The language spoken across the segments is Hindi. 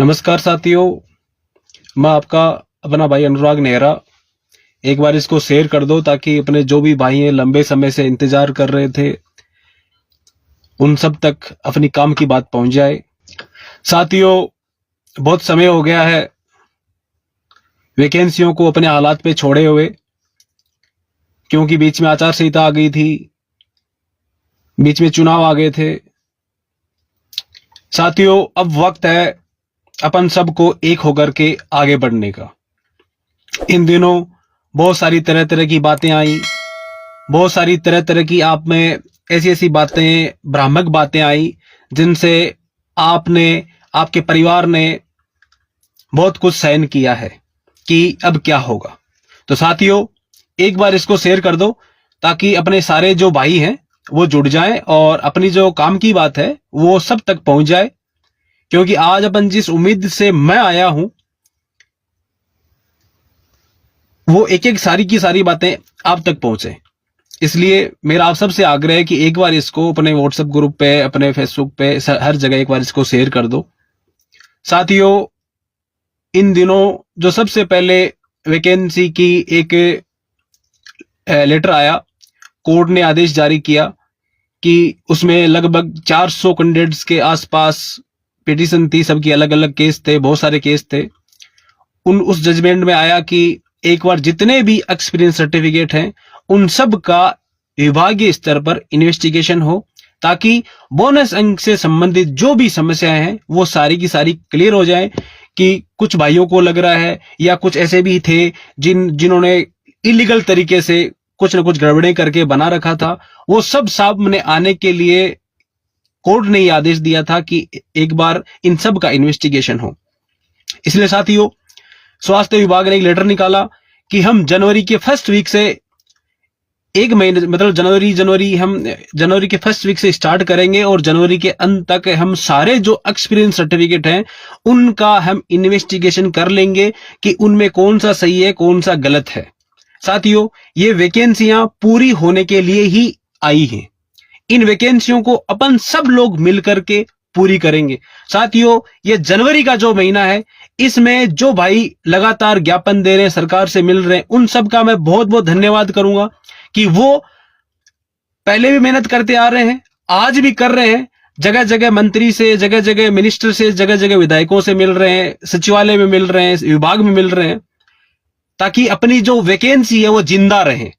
नमस्कार साथियों, मैं आपका अपना भाई अनुराग नेहरा। एक बार इसको शेयर कर दो ताकि अपने जो भी भाई हैं लंबे समय से इंतजार कर रहे थे उन सब तक अपनी काम की बात पहुंच जाए। साथियों, बहुत समय हो गया है वैकेंसियों को अपने हालात पे छोड़े हुए, क्योंकि बीच में आचार संहिता आ गई थी, बीच में चुनाव आ गए थे। साथियों, अब वक्त है अपन सबको एक होकर के आगे बढ़ने का। इन दिनों बहुत सारी तरह तरह की बातें आई, बहुत सारी तरह तरह की आप में ऐसी ऐसी बातें, भ्रामक बातें आई जिनसे आपने, आपके परिवार ने बहुत कुछ सहन किया है कि अब क्या होगा। तो साथियों, एक बार इसको शेयर कर दो ताकि अपने सारे जो भाई हैं वो जुड़ जाएं और अपनी जो काम की बात है वो सब तक पहुंच जाए, क्योंकि आज अपन जिस उम्मीद से मैं आया हूं वो एक एक सारी की सारी बातें आप तक पहुंचे। इसलिए मेरा आप सबसे आग्रह है कि एक बार इसको अपने व्हाट्सएप ग्रुप पे, अपने फेसबुक पे, हर जगह एक बार इसको शेयर कर दो। साथियों, इन दिनों जो सबसे पहले वैकेंसी की एक लेटर आया, कोर्ट ने आदेश जारी किया कि उसमें लगभग 400 कैंडिडेट्स के आसपास पिटीशन थी, सबकी अलग अलग केस थे, बहुत सारे केस थे। उस जजमेंट में आया कि एक बार जितने भी एक्सपीरियंस सर्टिफिकेट हैं उन सब का विभागीय स्तर पर इन्वेस्टिगेशन हो, ताकि बोनस अंक से संबंधित जो भी समस्याएं हैं वो सारी की सारी क्लियर हो जाए। कि कुछ भाइयों को लग रहा है या कुछ ऐसे भी थे जिन्होंने इलीगल तरीके से कुछ न कुछ गड़बड़ें करके बना रखा था, वो सब सामने आने के लिए कोर्ट ने यह आदेश दिया था कि एक बार इन सब का इन्वेस्टिगेशन हो। इसलिए साथियों, स्वास्थ्य विभाग ने एक लेटर निकाला कि हम जनवरी के फर्स्ट वीक से, एक महीने मतलब जनवरी के फर्स्ट वीक से स्टार्ट करेंगे और जनवरी के अंत तक हम सारे जो एक्सपीरियंस सर्टिफिकेट हैं उनका हम इन्वेस्टिगेशन कर लेंगे कि उनमें कौन सा सही है, कौन सा गलत है। साथियों, ये वैकेंसियां पूरी होने के लिए ही आई हैं। इन वैकेंसियों को अपन सब लोग मिलकर के पूरी करेंगे। साथियों, ये जनवरी का जो महीना है, इसमें जो भाई लगातार ज्ञापन दे रहे हैं, सरकार से मिल रहे हैं, उन सब का मैं बहुत बहुत धन्यवाद करूंगा कि वो पहले भी मेहनत करते आ रहे हैं, आज भी कर रहे हैं। जगह जगह मंत्री से, जगह जगह मिनिस्टर से, जगह जगह विधायकों से मिल रहे हैं, सचिवालय में मिल रहे हैं, विभाग में मिल रहे हैं, ताकि अपनी जो वैकेंसी है वो जिंदा रहे।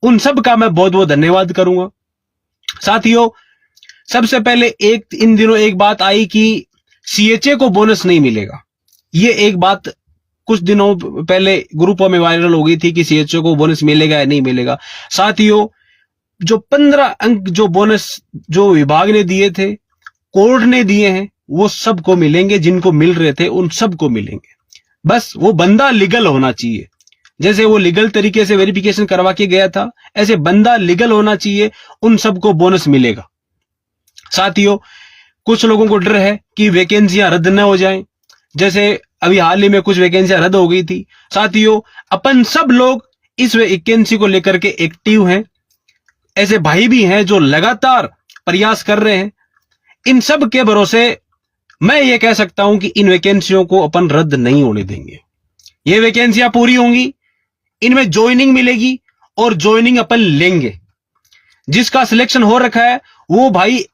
उन सब का मैं बहुत बहुत धन्यवाद करूंगा। साथियों, सबसे पहले इन दिनों एक बात आई कि सीएचए को बोनस नहीं मिलेगा। ये एक बात कुछ दिनों पहले ग्रुपों में वायरल हो गई थी कि सीएचए को बोनस मिलेगा या नहीं मिलेगा। साथियों, जो 15 अंक जो बोनस जो विभाग ने दिए थे, कोर्ट ने दिए हैं, वो सबको मिलेंगे। जिनको मिल रहे थे उन सबको मिलेंगे। बस वो बंदा लीगल होना चाहिए। जैसे वो लीगल तरीके से वेरिफिकेशन करवा के गया था, ऐसे बंदा लीगल होना चाहिए, उन सबको बोनस मिलेगा। साथियों, कुछ लोगों को डर है कि वैकेंसियां रद्द न हो जाएं, जैसे अभी हाल ही में कुछ वैकेंसियां रद्द हो गई थी। साथियों, अपन सब लोग इस वैकेंसी को लेकर के एक्टिव हैं। ऐसे भाई भी हैं जो लगातार प्रयास कर रहे हैं। इन सब के भरोसे मैं ये कह सकता हूं कि इन वैकेंसियों को अपन रद्द नहीं होने देंगे। ये वैकेंसियां पूरी होंगी, इनमें ज्वाइनिंग मिलेगी और ज्वाइनिंग अपन लेंगे। जिसका सिलेक्शन हो रखा है वो भाई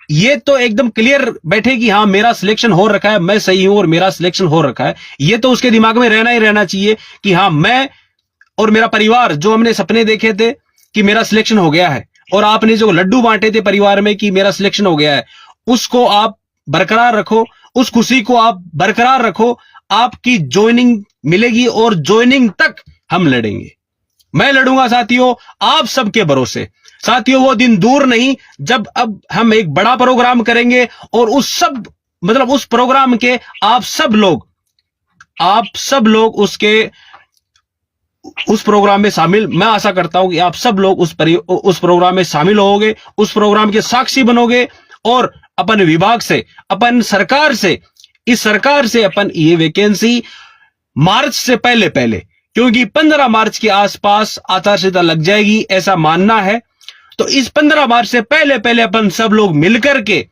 ये तो एकदम क्लियर बैठे कि हाँ, मेरा सिलेक्शन हो रखा है, मैं सही हूं और मेरा सिलेक्शन हो रखा है। ये तो उसके दिमाग में रहना ही रहना चाहिए कि हाँ, मैं और मेरा परिवार, जो हमने सपने देखे थे कि मेरा सिलेक्शन हो गया है, और आपने जो लड्डू बांटे थे परिवार में कि मेरा सिलेक्शन हो गया है, उसको आप बरकरार रखो, उस खुशी को आप बरकरार रखो। आपकी ज्वाइनिंग मिलेगी और ज्वाइनिंग तक हम लड़ेंगे। मैं लड़ूंगा साथियों, आप सबके भरोसे। साथियों, वो दिन दूर नहीं जब अब हम एक बड़ा प्रोग्राम करेंगे और उस प्रोग्राम के आप सब लोग उस प्रोग्राम में शामिल, मैं आशा करता हूं कि आप सब लोग उस प्रोग्राम में शामिल होगे, उस प्रोग्राम के साक्षी बनोगे और अपन विभाग से, अपन सरकार से, इस सरकार से अपन ये वैकेंसी मार्च से पहले, क्योंकि 15 मार्च के आसपास आचार संहिता लग जाएगी ऐसा मानना है, तो इस 15 मार्च से पहले अपन सब लोग मिलकर के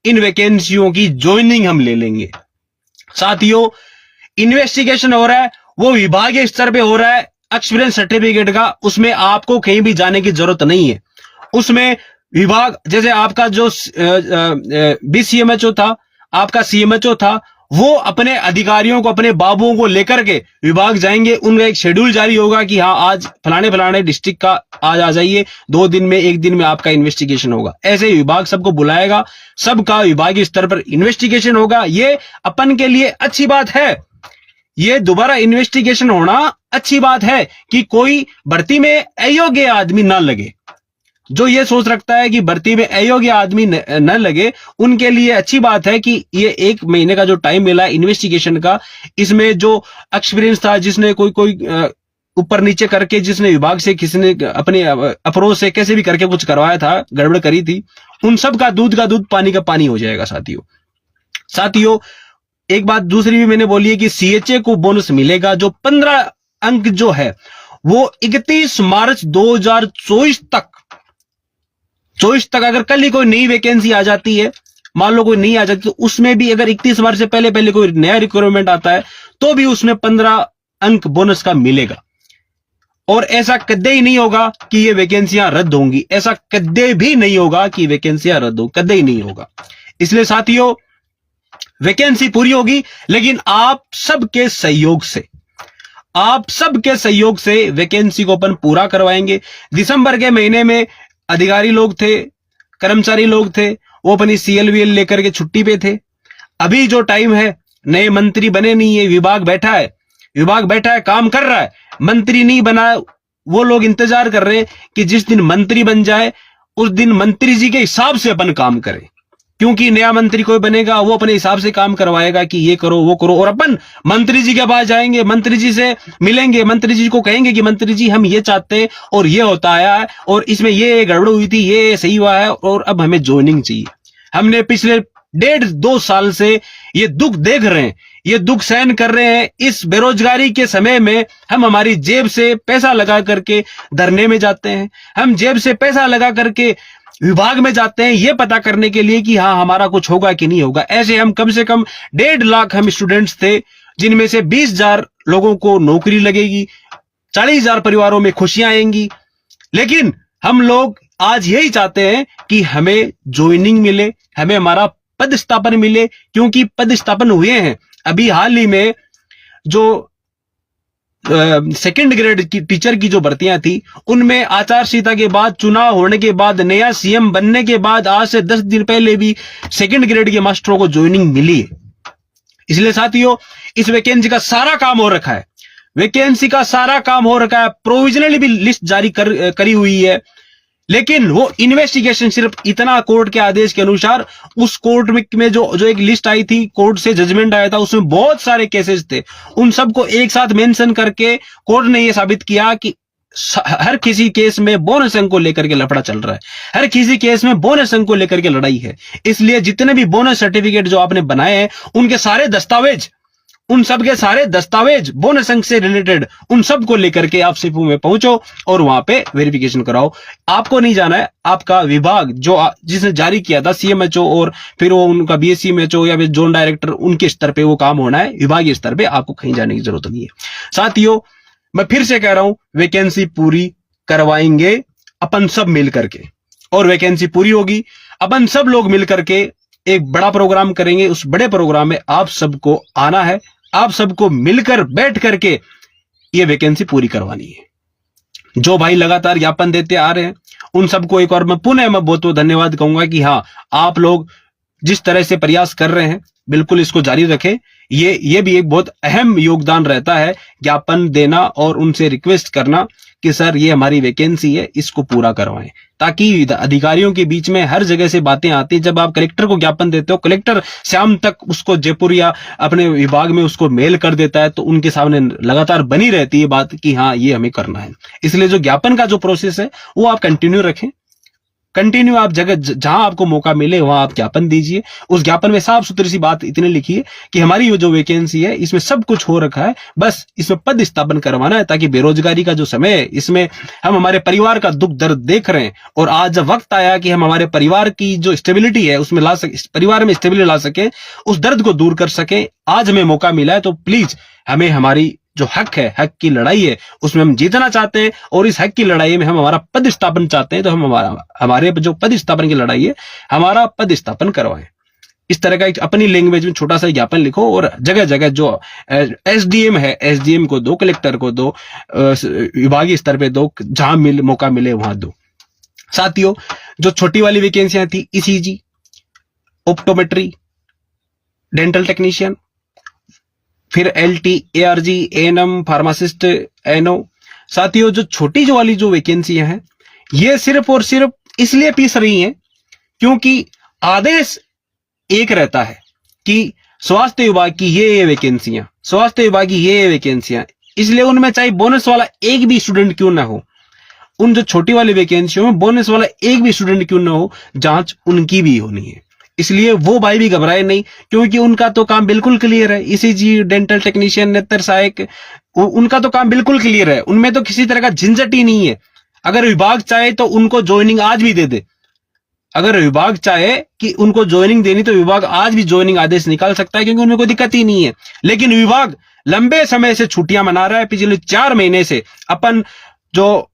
इन वैकेंसियों की ज्वाइनिंग हम ले लेंगे। साथियों, इन्वेस्टिगेशन हो रहा है, वो विभागीय स्तर पे हो रहा है, एक्सपीरियंस सर्टिफिकेट का, उसमें आपको कहीं भी जाने की जरूरत नहीं है। उसमें विभाग, जैसे आपका जो बीसीएमएचओ था, आपका सीएमएचओ था, वो अपने अधिकारियों को, अपने बाबुओं को लेकर के विभाग जाएंगे, उनका एक शेड्यूल जारी होगा कि हाँ आज फलाने फलाने डिस्ट्रिक्ट का आज आ जाइए, 2 दिन में 1 दिन में आपका इन्वेस्टिगेशन होगा। ऐसे विभाग सबको बुलाएगा, सबका विभागीय स्तर पर इन्वेस्टिगेशन होगा। ये अपन के लिए अच्छी बात है, ये दोबारा इन्वेस्टिगेशन होना अच्छी बात है कि कोई भर्ती में अयोग्य आदमी ना लगे। जो ये सोच रखता है कि भर्ती में अयोग्य आदमी न लगे, उनके लिए अच्छी बात है कि ये 1 महीने का जो टाइम मिला है इन्वेस्टिगेशन का, इसमें जो एक्सपीरियंस था, जिसने कोई ऊपर नीचे करके, जिसने विभाग से किसी ने अपने अप्रोच से कैसे भी करके कुछ करवाया था, गड़बड़ करी थी, उन सब का दूध पानी का पानी हो जाएगा। साथियों, एक बात दूसरी भी मैंने बोली है कि सीएचए को बोनस मिलेगा। जो 15 अंक जो है वो 31 मार्च 2024 तक अगर कल ही कोई नई वैकेंसी आ जाती है, मान लो कोई नहीं आ जाती, तो उसमें भी अगर 31 मार्च से पहले कोई नया रिक्वायरमेंट आता है तो भी उसमें 15 अंक बोनस का मिलेगा। और ऐसा कदे ही नहीं होगा कि ये वैकेंसियां रद्द होंगी, ऐसा कदे भी नहीं होगा कि वैकेंसियां रद्द हो, कदे ही नहीं होगा। इसलिए साथियों, वैकेंसी पूरी होगी, लेकिन आप सबके सहयोग से वैकेंसी को अपन पूरा करवाएंगे। दिसंबर के महीने में अधिकारी लोग थे, कर्मचारी लोग थे, वो अपनी सीएलवीएल लेकर के छुट्टी पे थे। अभी जो टाइम है, नए मंत्री बने नहीं है, विभाग बैठा है, काम कर रहा है, मंत्री नहीं बना, वो लोग इंतजार कर रहे हैं कि जिस दिन मंत्री बन जाए उस दिन मंत्री जी के हिसाब से अपन काम करें, क्योंकि नया मंत्री कोई बनेगा वो अपने हिसाब से काम करवाएगा कि ये करो वो करो, और अपन मंत्री जी के पास जाएंगे, मंत्री जी से मिलेंगे, मंत्री जी को कहेंगे कि मंत्री जी हम ये चाहते हैं और ये होता आया है और इसमें ये गड़बड़ हुई थी, ये सही हुआ है और अब हमें ज्वाइनिंग चाहिए। हमने पिछले 1.5-2 साल से ये दुख देख रहे हैं, ये दुख सहन कर रहे हैं। इस बेरोजगारी के समय में हम हमारी जेब से पैसा लगा करके धरने में जाते हैं, हम जेब से पैसा लगा करके विभाग में जाते हैं, ये पता करने के लिए कि हाँ हमारा कुछ होगा कि नहीं होगा। ऐसे हम कम से कम 1.5 लाख हम स्टूडेंट्स थे, जिनमें से 20,000 लोगों को नौकरी लगेगी, 40,000 परिवारों में खुशियां आएंगी। लेकिन हम लोग आज यही चाहते हैं कि हमें ज्वाइनिंग मिले, हमें हमारा पदस्थापन मिले, क्योंकि पदस्थापन हुए हैं। अभी हाल ही में जो सेकंड ग्रेड की टीचर की जो भर्तियां थी, उनमें आचार संहिता के बाद, चुनाव होने के बाद, नया सीएम बनने के बाद आज से 10 दिन पहले भी सेकंड ग्रेड के मास्टरों को ज्वाइनिंग मिली है। इसलिए साथियों, इस वैकेंसी का सारा काम हो रखा है, प्रोविजनली भी लिस्ट जारी करी हुई है, लेकिन वो इन्वेस्टिगेशन सिर्फ इतना कोर्ट के आदेश के अनुसार, उस कोर्ट में जो एक लिस्ट आई थी, कोर्ट से जजमेंट आया था, उसमें बहुत सारे केसेस थे, उन सबको एक साथ मेंशन करके कोर्ट ने यह साबित किया कि हर किसी केस में बोनस अंक को लेकर के लफड़ा चल रहा है, हर किसी केस में बोनस अंक को लेकर के लड़ाई है। इसलिए जितने भी बोनस सर्टिफिकेट जो आपने बनाए हैं, उनके सारे दस्तावेज, उन सब के सारे दस्तावेज बोनस अंक से रिलेटेड, उन सब को लेकर के आप सिपू में पहुंचो और वहां पे वेरिफिकेशन कराओ। आपको नहीं जाना है, आपका विभाग जो जिसने जारी किया था, सीएमएचओ और फिर वो उनका बीएससीएमएचओ या फिर जोन डायरेक्टर, उनके स्तर पे वो काम होना है, विभागीय स्तर पे आपको कहीं जाने की जरूरत नहीं है। साथियों, मैं फिर से कह रहा हूं, वैकेंसी पूरी करवाएंगे अपन सब मिल करके, और वैकेंसी पूरी होगी, अपन सब लोग मिल करके एक बड़ा प्रोग्राम करेंगे। उस बड़े प्रोग्राम में आप सबको आना है, आप सबको मिलकर बैठ करके ये वैकेंसी पूरी करवानी है। जो भाई लगातार ज्ञापन देते आ रहे हैं, उन सबको एक और मैं पुनः बहुत बहुत धन्यवाद कहूंगा कि हाँ, आप लोग जिस तरह से प्रयास कर रहे हैं, बिल्कुल इसको जारी रखें। ये भी एक बहुत अहम योगदान रहता है, ज्ञापन देना और उनसे रिक्वेस्ट करना कि सर ये हमारी वैकेंसी है, इसको पूरा करवाएं, ताकि अधिकारियों के बीच में हर जगह से बातें आती हैं। जब आप कलेक्टर को ज्ञापन देते हो, कलेक्टर शाम तक उसको जयपुर या अपने विभाग में उसको मेल कर देता है, तो उनके सामने लगातार बनी रहती है बात कि हाँ ये हमें करना है। इसलिए जो ज्ञापन का जो प्रोसेस है वो आप कंटिन्यू रखें, कंटिन्यू आप जगह जहां आपको मौका मिले वहां आप ज्ञापन दीजिए। उस ज्ञापन में साफ सुथरी सी बात इतनी लिखी है कि हमारी जो वैकेंसी है इसमें सब कुछ हो रखा है, बस इसमें पद स्थापन करवाना है, ताकि बेरोजगारी का जो समय है इसमें हम हमारे परिवार का दुख दर्द देख रहे हैं, और आज जब वक्त आया कि हम हमारे परिवार की जो स्टेबिलिटी है उसमें ला सके, परिवार में स्टेबिलिटी ला सके, उस दर्द को दूर कर सके, आज हमें मौका मिला है, तो प्लीज हमें हमारी जो हक है, हक की लड़ाई है, उसमें हम जीतना चाहते हैं, और इस हक की लड़ाई में हम हमारा पद स्थापन चाहते हैं, तो हम हमारे जो पद स्थापन की लड़ाई है, हमारा पद स्थापन करवाएं। इस तरह का एक अपनी लैंग्वेज में छोटा सा ज्ञापन लिखो, और जगह जगह जो एसडीएम है, एसडीएम को दो, कलेक्टर को दो, विभागीय स्तर पे दो, जहां मौका मिले वहां दो। साथियों, जो छोटी वाली वैकेंसियां थी, ईसीजी, ऑप्टोमेट्री, डेंटल टेक्नीशियन, फिर LT, ARG, ANM, pharmacist, NO. साथियों, जो छोटी जो वाली जो वैकेंसियां हैं, ये सिर्फ और सिर्फ इसलिए पीस रही हैं क्योंकि आदेश एक रहता है कि स्वास्थ्य विभाग की ये वैकेंसियां, स्वास्थ्य विभाग की ये वैकेंसियां, इसलिए उनमें चाहे बोनस वाला एक भी स्टूडेंट क्यों ना हो, उन जो छोटी वाली वैकेंसियों में बोनस वाला एक भी स्टूडेंट क्यों ना हो, जांच उनकी भी होनी है। इसलिए वो भाई भी घबराए नहीं, क्योंकि उनका तो काम बिल्कुल क्लियर है। ईसीजी, डेंटल टेक्नीशियन, नेत्र सहायक, उनका तो काम बिल्कुल क्लियर है, उनमें तो किसी तरह का झंझट ही नहीं है। अगर विभाग चाहे तो उनको ज्वाइनिंग आज भी दे दे, अगर विभाग चाहे कि उनको ज्वाइनिंग देनी तो विभाग आज भी ज्वाइनिंग आदेश निकाल सकता है, क्योंकि उनमें कोई दिक्कत ही नहीं है। लेकिन विभाग लंबे समय से छुट्टियां मना रहा है, पिछले 4 महीने से। अपन जो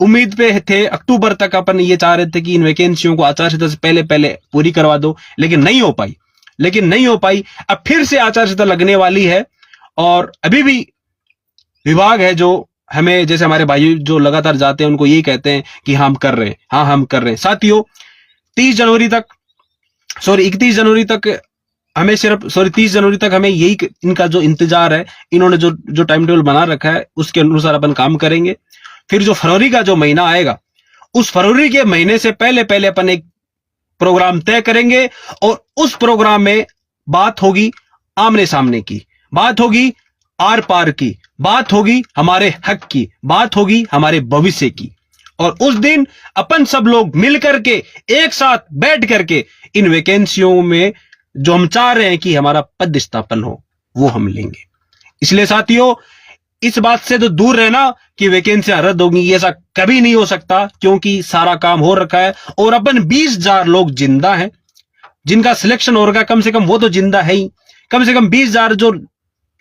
उम्मीद पे थे अक्टूबर तक, अपन ये चाह रहे थे कि इन वैकेंसियों को आचार संहिता से पहले पहले पूरी करवा दो, लेकिन नहीं हो पाई। अब फिर से आचार संहिता लगने वाली है, और अभी भी विभाग है जो हमें, जैसे हमारे भाई जो लगातार जाते हैं, उनको यही कहते हैं कि हम कर रहे हैं, हाँ हम कर रहे हैं। साथियों, 31 जनवरी तक हमें सिर्फ 30 जनवरी तक हमें यही इनका जो इंतजार है, इन्होंने जो टाइम टेबल बना रखा है उसके अनुसार अपन काम करेंगे। फिर जो फरवरी का जो महीना आएगा, उस फरवरी के महीने से पहले पहले अपन एक प्रोग्राम तय करेंगे, और उस प्रोग्राम में बात होगी आमने सामने की, बात होगी आर पार की, बात होगी हमारे हक की, बात होगी हमारे भविष्य की। और उस दिन अपन सब लोग मिल करके एक साथ बैठ करके इन वैकेंसियों में जो हम चाह रहे हैं कि हमारा पद स्थापन हो, वो हम लेंगे। इसलिए साथियों, इस बात से तो दूर रहना कि वैकेंसियां रद्द होंगी, ये ऐसा कभी नहीं हो सकता, क्योंकि सारा काम हो रखा है, और अपन 20,000 लोग जिंदा हैं जिनका सिलेक्शन हो रखा है। कम से कम वो तो जिंदा है ही, कम से कम 20,000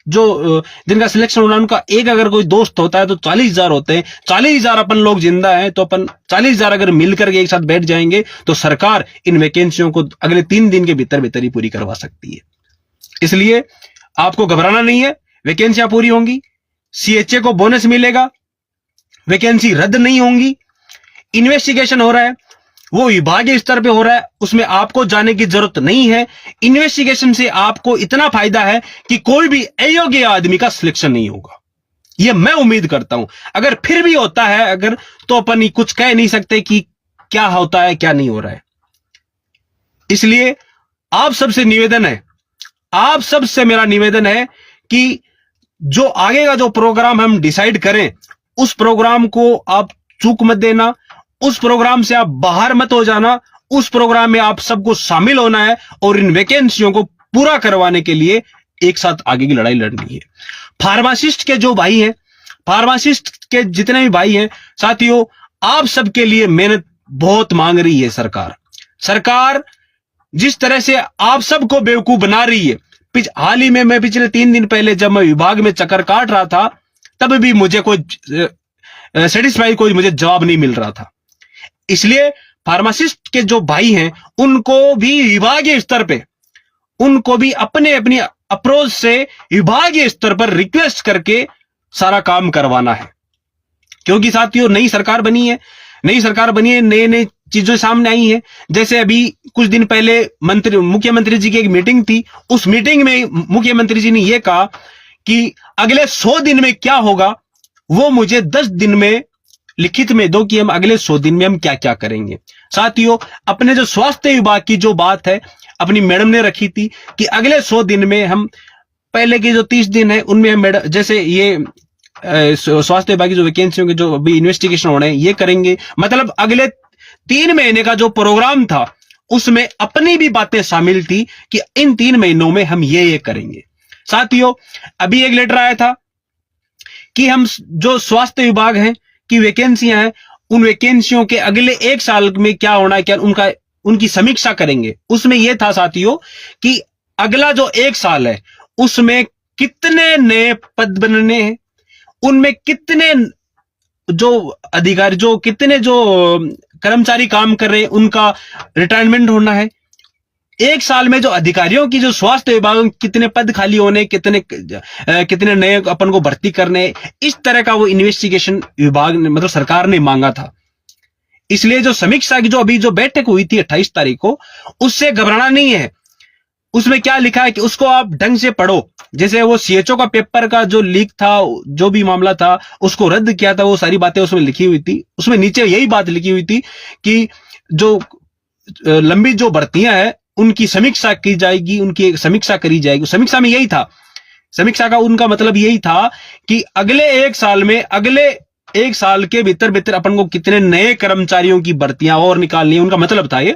जो जिनका सिलेक्शन होना, उनका एक अगर कोई दोस्त होता है तो 40,000 होते हैं। 40,000 अपन लोग जिंदा हैं, तो अपन 40,000 अगर मिलकर के एक साथ बैठ जाएंगे तो सरकार इन वैकेंसियों को अगले 3 दिन के भीतर ही पूरी करवा सकती है। इसलिए आपको घबराना नहीं है, वैकेंसियां पूरी होंगी, सीएचए को बोनस मिलेगा, वैकेंसी रद्द नहीं होंगी। इन्वेस्टिगेशन हो रहा है, वो विभागीय स्तर पे हो रहा है, उसमें आपको जाने की जरूरत नहीं है। इन्वेस्टिगेशन से आपको इतना फायदा है कि कोई भी अयोग्य आदमी का सिलेक्शन नहीं होगा, ये मैं उम्मीद करता हूं। अगर फिर भी होता है अगर, तो अपन कुछ कह नहीं सकते कि क्या होता है क्या नहीं हो रहा है। इसलिए आप सबसे निवेदन है, आप सबसे मेरा निवेदन है कि जो आगे का जो प्रोग्राम हम डिसाइड करें, उस प्रोग्राम को आप चूक मत देना, उस प्रोग्राम से आप बाहर मत हो जाना, उस प्रोग्राम में आप सबको शामिल होना है, और इन वैकेंसियों को पूरा करवाने के लिए एक साथ आगे की लड़ाई लड़नी है। फार्मासिस्ट के जो भाई हैं, फार्मासिस्ट के जितने भी भाई हैं, साथियों, आप सबके लिए मेहनत बहुत मांग रही है सरकार। जिस तरह से आप सबको बेवकूफ बना रही है, हाल ही में मैं पिछले 3 दिन पहले जब मैं विभाग में चक्कर काट रहा था, तब भी मुझे कोई सेटिस्फाई कोई मुझे जवाब नहीं मिल रहा था। इसलिए फार्मासिस्ट के जो भाई हैं, उनको भी विभागीय स्तर पे, उनको भी अपने अपनी अप्रोच से विभागीय स्तर पर रिक्वेस्ट करके सारा काम करवाना है। क्योंकि साथियों, नई सरकार बनी है, नई चीजें सामने आई हैं। जैसे अभी कुछ दिन पहले मुख्यमंत्री जी की एक मीटिंग थी, उस मीटिंग में मुख्यमंत्री जी ने यह कहा कि अगले 100 दिन में क्या होगा वो मुझे 10 दिन में लिखित में दो कि हम अगले 100 दिन में हम क्या क्या करेंगे। साथियों, अपने जो स्वास्थ्य विभाग की जो बात है, अपनी मैडम ने रखी थी कि अगले 100 दिन में हम, पहले के जो 30 दिन है उनमें हम जैसे ये स्वास्थ्य विभाग की जो वैकेंसियों के जो अभी इन्वेस्टिगेशन हो रहे हैं ये करेंगे। मतलब अगले 3 महीने का जो प्रोग्राम था उसमें अपनी भी बातें शामिल थी कि इन 3 महीनों में हम ये करेंगे। साथियों, अभी एक लेटर आया था कि हम जो स्वास्थ्य विभाग है की वैकेंसियां हैं, उन वैकेंसियों के अगले 1 साल में क्या होना है, क्या उनकी समीक्षा करेंगे। उसमें यह था साथियों कि अगला जो 1 साल है उसमें कितने नए पद बनने हैं, उनमें कितने जो अधिकारी, जो कितने जो कर्मचारी काम कर रहे हैं उनका रिटायरमेंट होना है। 1 साल में जो अधिकारियों की जो स्वास्थ्य विभाग में कितने पद खाली होने, कितने नए अपन को भर्ती करने, इस तरह का वो इन्वेस्टिगेशन विभाग ने, मतलब सरकार ने मांगा था। इसलिए जो समीक्षा की जो अभी जो बैठक हुई थी 28 तारीख को, उससे घबराना नहीं है। उसमें क्या लिखा है कि उसको आप ढंग से पढ़ो। जैसे वो सीएचओ का पेपर का जो लीक था, जो भी मामला था, उसको रद्द किया था, वो सारी बातें उसमें लिखी हुई थी। उसमें नीचे यही बात लिखी हुई थी कि जो लंबी जो भर्तियां हैं उनकी समीक्षा की जाएगी, उनकी समीक्षा करी जाएगी। समीक्षा में यही था, समीक्षा का उनका मतलब यही था कि अगले 1 साल में, अगले 1 साल के भीतर अपन को कितने नए कर्मचारियों की भर्तियां और निकालनी है, उनका मतलब था ये।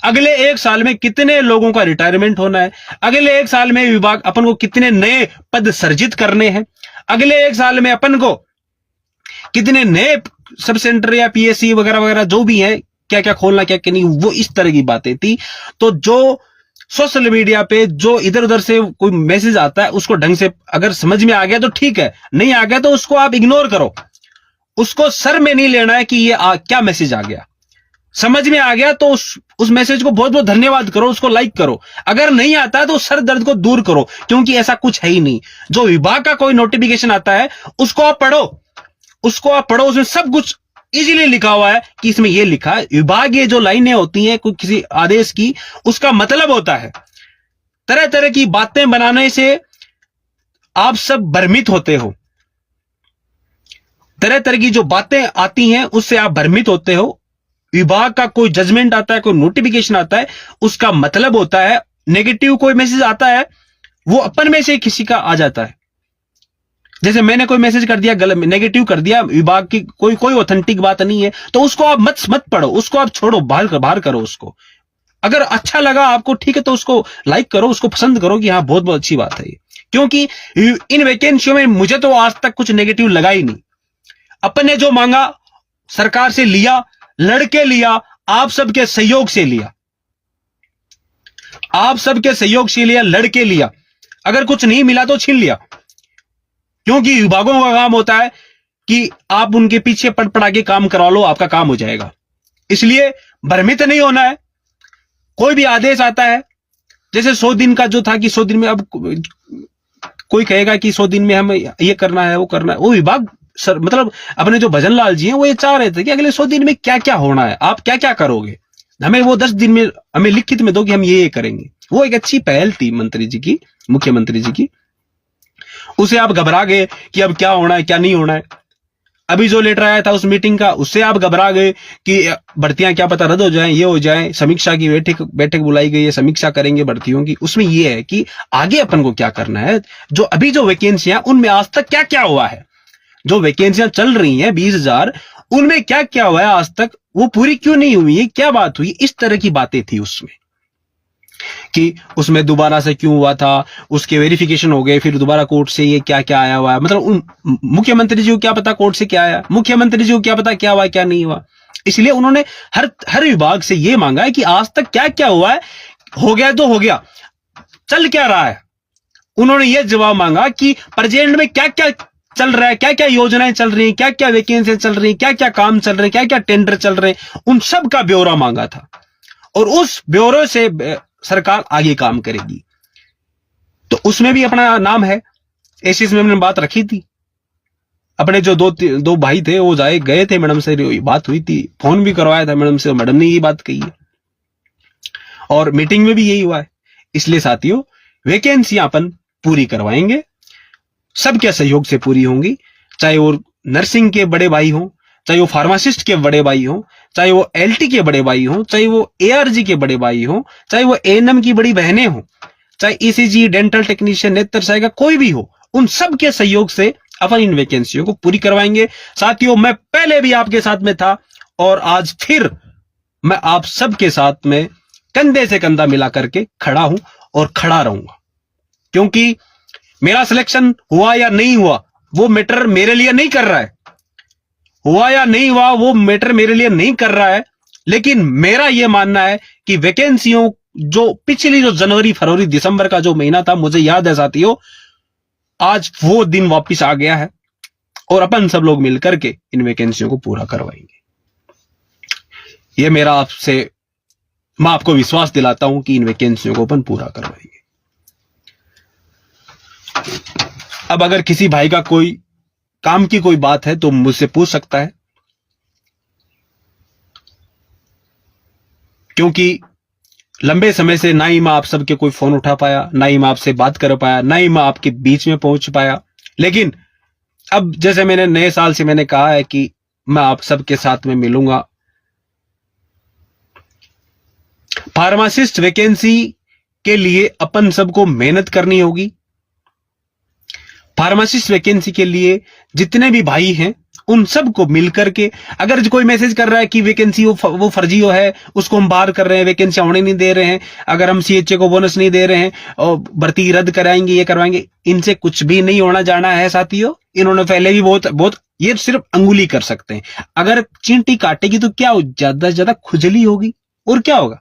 अगले 1 साल में कितने लोगों का रिटायरमेंट होना है, अगले 1 साल में विभाग अपन को कितने नए पद सृजित करने हैं, अगले 1 साल में अपन को कितने नए सब सेंटर या पीएससी वगैरह वगैरह जो भी है, क्या क्या खोलना, क्या क्या नहीं, वो इस तरह की बातें थी। तो जो सोशल मीडिया पे जो इधर उधर से कोई मैसेज आता है उसको ढंग से अगर समझ में आ गया तो ठीक है, नहीं आ गया तो उसको आप इग्नोर करो। उसको सर में नहीं लेना है कि ये क्या मैसेज आ गया। समझ में आ गया तो उस मैसेज को बहुत बहुत धन्यवाद करो, उसको लाइक करो। अगर नहीं आता है तो सर दर्द को दूर करो, क्योंकि ऐसा कुछ है ही नहीं। जो विभाग का कोई नोटिफिकेशन आता है उसको आप पढ़ो, उसको आप पढ़ो। उसमें सब कुछ इजीली लिखा हुआ है कि इसमें ये लिखा है। विभाग ये जो लाइनें होती हैं कोई किसी आदेश की, उसका मतलब होता है। तरह तरह की बातें बनाने से आप सब भ्रमित होते हो, तरह तरह की जो बातें आती हैं उससे आप भ्रमित होते हो। विभाग का कोई जजमेंट आता है, कोई नोटिफिकेशन आता है, उसका मतलब होता है नेगेटिव कोई मैसेज आता है वो अपन में से किसी का आ जाता है। जैसे मैंने कोई मैसेज कर दिया, गलत नेगेटिव कर दिया, विभाग की कोई ऑथेंटिक बात नहीं है, तो उसको आप मत पढ़ो, उसको आप छोड़ो, बाहर करो उसको। अगर अच्छा लगा आपको ठीक है तो उसको लाइक करो, उसको पसंद करो कि हाँ बहुत बहुत अच्छी बात है ये। क्योंकि इन वैकेंसियों में मुझे तो आज तक कुछ नेगेटिव लगा ही नहीं। अपन ने जो मांगा सरकार से लिया, लड़के लिया, आप सबके सहयोग से लिया, आप सबके सहयोग से लिया, लड़के लिया। अगर कुछ नहीं मिला तो छीन लिया, क्योंकि विभागों का काम होता है कि आप उनके पीछे पड़ के काम करवा लो, आपका काम हो जाएगा। इसलिए भ्रमित नहीं होना है। कोई भी आदेश आता है, जैसे 100 दिन का जो था कि 100 दिन में, अब कोई कहेगा कि 100 दिन में हमें ये करना है, वो करना है। वो विभाग मतलब अपने जो भजन लाल जी हैं वो ये चाह रहे थे कि अगले 100 दिन में क्या क्या होना है, आप क्या क्या करोगे, हमें वो 10 दिन में हमें लिखित में दो कि हम ये करेंगे। वो एक अच्छी पहल थी मंत्री जी की, मुख्यमंत्री जी की। उसे आप घबरा गए कि अब क्या होना है, क्या नहीं होना है। अभी जो लेटर आया था उस मीटिंग का, उससे आप घबरा गए कि भर्तियां क्या पता रद्द हो जाएं, ये हो जाए। समीक्षा की बैठक बुलाई गई है, समीक्षा करेंगे भर्तियों की। उसमें ये है कि आगे अपन को क्या करना है। जो अभी जो वैकेंसियां, उनमें आज तक क्या क्या हुआ है, जो वैकेंसियां चल रही हैं 20,000, उनमें क्या क्या हुआ है आज तक, वो पूरी क्यों नहीं हुई है, क्या बात हुई, इस तरह की बातें थी उसमें। कि उसमें दोबारा से क्यों हुआ था, उसके वेरिफिकेशन हो गए, फिर दोबारा कोर्ट से ये क्या क्या आया हुआ है। मतलब मुख्यमंत्री जी को क्या पता कोर्ट से क्या आया, मुख्यमंत्री जी को क्या पता क्या हुआ क्या नहीं हुआ। इसलिए उन्होंने हर विभाग से ये मांगा है कि आज तक क्या क्या हुआ है, हो गया तो हो गया, चल क्या रहा है। उन्होंने ये जवाब मांगा कि प्रेजेंट में क्या क्या चल रहा है, क्या क्या योजनाएं चल रही हैं, क्या क्या वैकेंसी चल रही हैं, क्या क्या काम चल रहे हैं, क्या क्या टेंडर चल रहे हैं, उन सब का ब्यौरा मांगा था। और उस ब्यौरे से सरकार आगे काम करेगी। तो उसमें भी अपना नाम है। ऐसी इसमें हमने बात रखी थी। अपने जो दो भाई थे वो गए थे, मैडम से बात हुई थी, फोन भी करवाया था मैडम से, मैडम ने ये बात कही है और मीटिंग में भी यही हुआ है। इसलिए साथियों, वैकेंसियां अपन पूरी करवाएंगे, सबके सहयोग से पूरी होंगी। चाहे वो नर्सिंग के बड़े भाई हों, चाहे वो फार्मासिस्ट के बड़े भाई हों, चाहे वो एलटी के बड़े भाई हों, चाहे वो एआरजी के बड़े भाई हों, चाहे वो एएनएम की बड़ी बहनें हों, चाहे ईसीजी, डेंटल टेक्नीशियन, नेत्र सहायिका, कोई भी हो, उन सब के सहयोग से अपन इन वैकेंसियों को पूरी करवाएंगे। साथियों, मैं पहले भी आपके साथ में था और आज फिर मैं आप सबके साथ में कंधे से कंधा मिला करके खड़ा हूं और खड़ा रहूंगा, क्योंकि मेरा सिलेक्शन हुआ या नहीं हुआ वो मैटर मेरे लिए नहीं कर रहा है, हुआ या नहीं हुआ वो मैटर मेरे लिए नहीं कर रहा है। लेकिन मेरा यह मानना है कि वैकेंसियों जो पिछली जो जनवरी फरवरी दिसंबर का जो महीना था, मुझे याद है साथियों, आज वो दिन वापस आ गया है और अपन सब लोग मिलकर के इन वैकेंसियों को पूरा करवाएंगे। ये मेरा आपसे, मैं आपको विश्वास दिलाता हूं कि इन वैकेंसियों को अपन पूरा करवाएंगे। अब अगर किसी भाई का कोई काम की कोई बात है तो मुझसे पूछ सकता है, क्योंकि लंबे समय से ना ही मैं आप सबके कोई फोन उठा पाया, ना ही मैं आपसे बात कर पाया, ना ही मैं आपके बीच में पहुंच पाया। लेकिन अब जैसे मैंने नए साल से मैंने कहा है कि मैं आप सबके साथ में मिलूंगा। फार्मासिस्ट वैकेंसी के लिए अपन सबको मेहनत करनी होगी। फार्मासिस्ट वैकेंसी के लिए जितने भी भाई हैं उन सबको मिलकर के, अगर कोई मैसेज कर रहा है कि वैकेंसी वो फर्जी है, उसको हम बाहर कर रहे हैं, वैकेंसी होने नहीं दे रहे हैं, अगर हम सीएचए को बोनस नहीं दे रहे हैं और भर्ती रद्द कराएंगे, ये करवाएंगे, इनसे कुछ भी नहीं होना जाना है साथियों। इन्होंने पहले भी बहुत बहुत, ये सिर्फ अंगुली कर सकते हैं। अगर चींटी काटेगी तो क्या ज्यादा से ज्यादा खुजली होगी, और क्या होगा?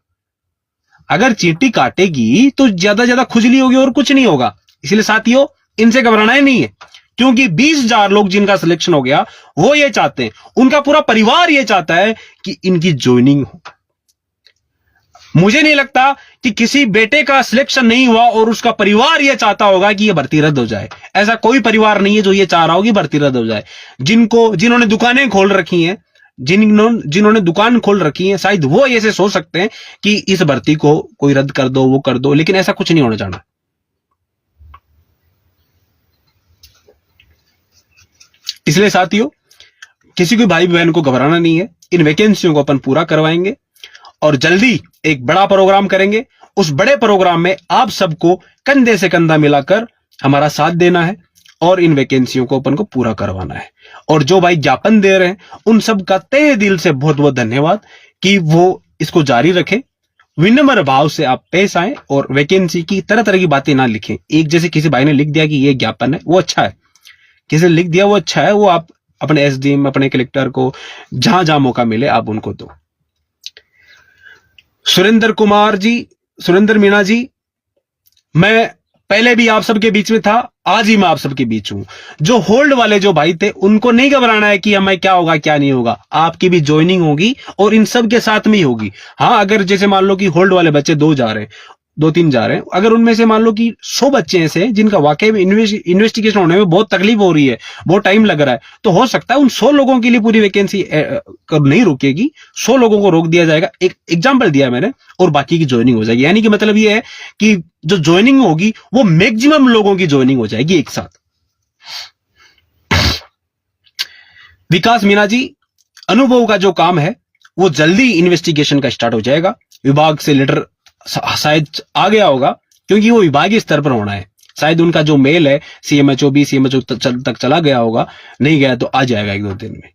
अगर चींटी काटेगी तो ज्यादा ज्यादा खुजली होगी और कुछ नहीं होगा। इसलिए साथियों इनसे घबराना ही नहीं है, क्योंकि 20,000 लोग जिनका सिलेक्शन हो गया वो ये चाहते हैं, उनका पूरा परिवार ये चाहता है कि इनकी ज्वाइनिंग हो। मुझे नहीं लगता कि किसी बेटे का सिलेक्शन नहीं हुआ और उसका परिवार ये चाहता होगा कि ये भर्ती रद्द हो जाए। ऐसा कोई परिवार नहीं है जो ये चाह रहा हो कि भर्ती रद्द हो जाए। जिन्होंने दुकानें खोल रखी हैं, जिन्होंने दुकान खोल रखी है, शायद वो ऐसे सोच सकते हैं कि इस भर्ती को कोई रद्द कर दो, वो कर दो, लेकिन ऐसा कुछ नहीं होना चाहिए। इसलिए साथियों किसी भी भाई बहन को घबराना नहीं है, इन वैकेंसियों को अपन पूरा करवाएंगे और जल्दी एक बड़ा प्रोग्राम करेंगे। उस बड़े प्रोग्राम में आप सबको कंधे से कंधा मिलाकर हमारा साथ देना है और इन वैकेंसियों को अपन को पूरा करवाना है। और जो भाई ज्ञापन दे रहे हैं उन सब का तहे दिल से बहुत बहुत धन्यवाद कि वो इसको जारी रखें। विनम्र भाव से आप पेश आए और वैकेंसी की तरह तरह की बातें ना लिखें। एक जैसे किसी भाई ने लिख दिया कि ये ज्ञापन है, वो अच्छा है, किसी ने लिख दिया वो अच्छा है, वो आप अपने एसडीएम अपने कलेक्टर को जहां जहां मौका मिले आप उनको दो। सुरेंद्र कुमार जी, सुरेंद्र मीणा जी, मैं पहले भी आप सबके बीच में था, आज ही मैं आप सबके बीच हूं। जो होल्ड वाले जो भाई थे उनको नहीं घबराना है कि हमें क्या होगा क्या नहीं होगा, आपकी भी ज्वाइनिंग होगी और इन सब के साथ में ही होगी। हाँ, अगर जैसे मान लो कि होल्ड वाले बच्चे 2 जा रहे हैं, 2-3 जा रहे हैं, अगर उनमें से मान लो कि 100 बच्चे ऐसे हैं जिनका वाकई में इन्वेस्टिगेशन होने में बहुत तकलीफ हो रही है, बहुत टाइम लग रहा है, तो हो सकता है उन 100 लोगों के लिए पूरी वैकेंसी कब नहीं रुकेगी, 100 लोगों को रोक दिया जाएगा। एक एग्जाम्पल दिया मैंने, और बाकी की ज्वाइनिंग हो जाएगी। यानी कि मतलब ये है कि जो ज्वाइनिंग होगी वो मैक्सिमम लोगों की ज्वाइनिंग हो जाएगी एक साथ। विकास मीणा जी, अनुभव का जो काम है वो जल्दी इन्वेस्टिगेशन का स्टार्ट हो जाएगा। विभाग से लेटर शायद आ गया होगा, क्योंकि वो विभागीय स्तर पर होना है। शायद उनका जो मेल है सीएमएचओ बी सीएमएचओ तक चला गया होगा, नहीं गया तो आ जाएगा 1-2 दिन में।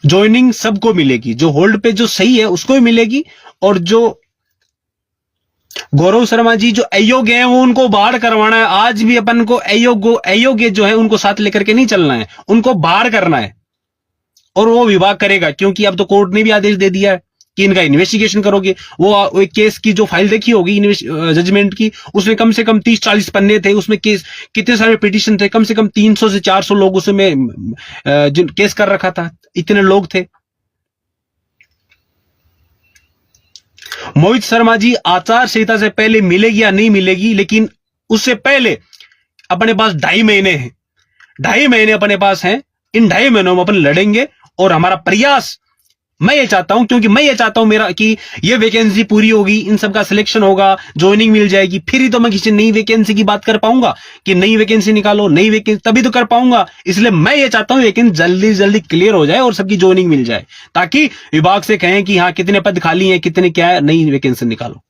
ज्वाइनिंग सबको मिलेगी, जो होल्ड पे जो सही है उसको भी मिलेगी, और जो गौरव शर्मा जी जो अयोग्य हैं वो उनको बाहर करवाना है। आज भी अपन को अयोग्य जो है उनको साथ लेकर के नहीं चलना है, उनको बाहर करना है, और वो विभाग करेगा, क्योंकि अब तो कोर्ट ने भी आदेश दे दिया है कि इनका इन्वेस्टिगेशन करोगे। वो एक केस की जो फाइल देखी होगी जजमेंट की, उसमें कम से कम 30-40 पन्ने थे, उसमें केस कितने सारे पिटीशन थे, कम से कम 300 से 400 लोग उसमें जिन केस कर रखा था, इतने लोग थे। मोहित शर्मा जी, आचार संहिता से पहले मिलेगी या नहीं मिलेगी, लेकिन उससे पहले अपने पास 2.5 महीने हैं, 2.5 महीने अपने पास हैं। इन 2.5 महीनों में अपन लड़ेंगे और हमारा प्रयास, मैं ये चाहता हूं, क्योंकि मैं ये चाहता हूं मेरा कि ये वैकेंसी पूरी होगी, इन सब का सिलेक्शन होगा, ज्वाइनिंग मिल जाएगी, फिर ही तो मैं किसी नई वैकेंसी की बात कर पाऊंगा कि नई वैकेंसी निकालो, नई वैकेंसी, तभी तो कर पाऊंगा। इसलिए मैं ये चाहता हूं वैकेंसी जल्दी जल्दी क्लियर हो जाए और सबकी ज्वाइनिंग मिल जाए, ताकि विभाग से कहें कि हाँ कितने पद खाली हैं, कितने क्या है, नई वैकेंसी निकालो।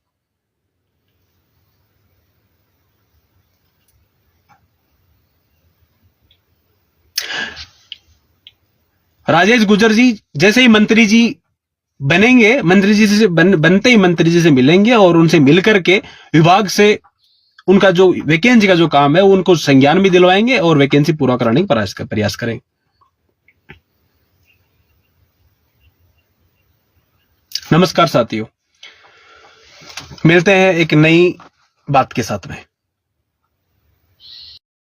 राजेश गुजर जी जैसे ही मंत्री जी बनेंगे, मंत्री जी से बनते ही मंत्री जी से मिलेंगे और उनसे मिलकर के विभाग से उनका जो वैकेंसी का जो काम है उनको संज्ञान भी दिलवाएंगे और वैकेंसी पूरा कराने का प्रयास करेंगे। नमस्कार साथियों, मिलते हैं एक नई बात के साथ में।